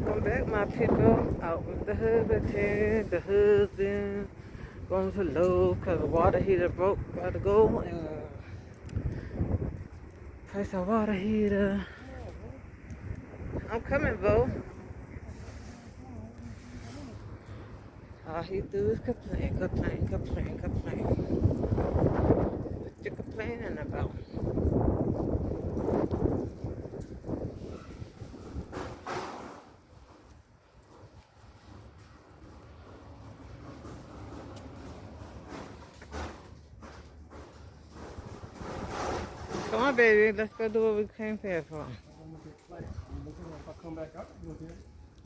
Welcome back, my people. Out with the husband, the husband. Going to Lowe because the water heater broke. Gotta go and place a water heater. I'm coming, Bo. All he do is complain. What you complaining about? Come on, baby. Let's go do what we came here for. If I come back up,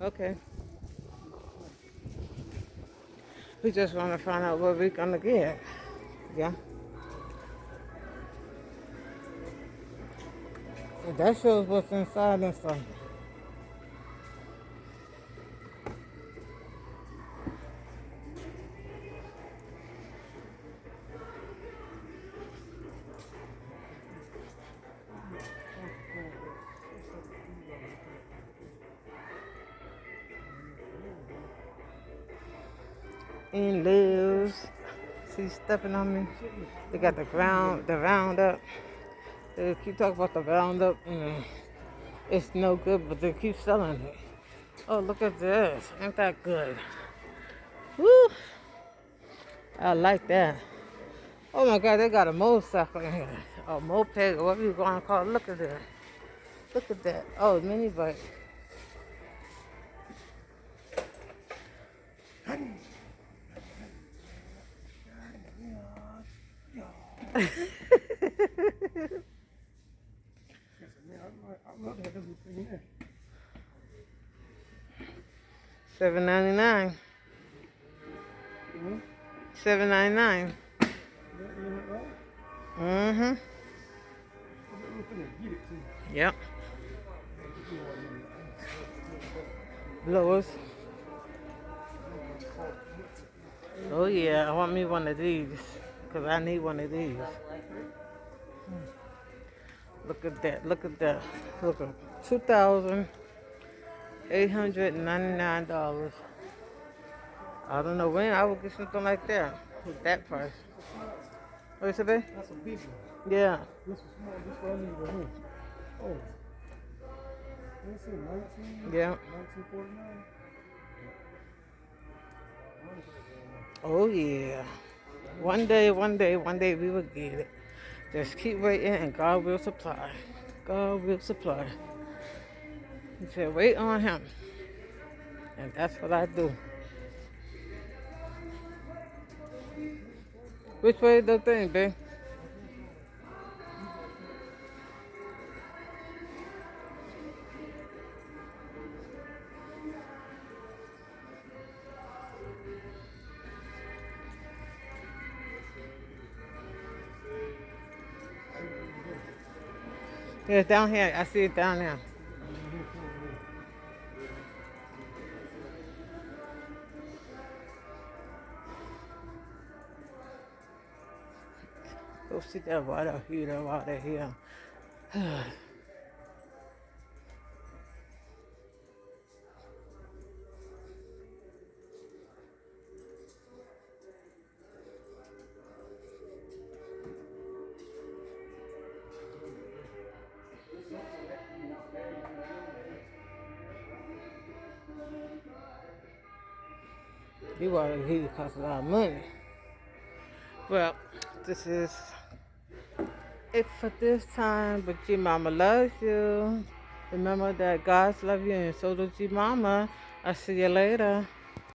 Okay. We just want to find out what we're going to get. Yeah. And that shows what's inside and stuff. In lives. See, stepping on me. They got the roundup. They keep talking about the roundup. It's no good, but they keep selling it. Oh, look at this. Ain't that good? Woo! I like that. Oh my God, they got a motorcycle in here. A moped, or whatever you want to call it. Look at that. Look at that. Oh, mini bike. $7.99. $7.99. Yep. Lowe's. Oh yeah, I want me one of these because I need one of these. Look at that. Look at that. Look at $2,899. I don't know when I will get something like that with that price. What you say, babe? that's a big one. Yeah. This is small. This one I need right here. Oh. Let's see, 19? Yeah. 1949? Oh yeah. One day we will get it. Just keep waiting and God will supply. God will supply. He said, wait on him. And that's what I do. Which way is the thing, babe? Yeah, it's down here. I see it down there. Go sit that water here. You water heater costs a lot of money. Well, this is it for this time, but your mama loves you. Remember that God loves you and so does your mama. I'll see you later.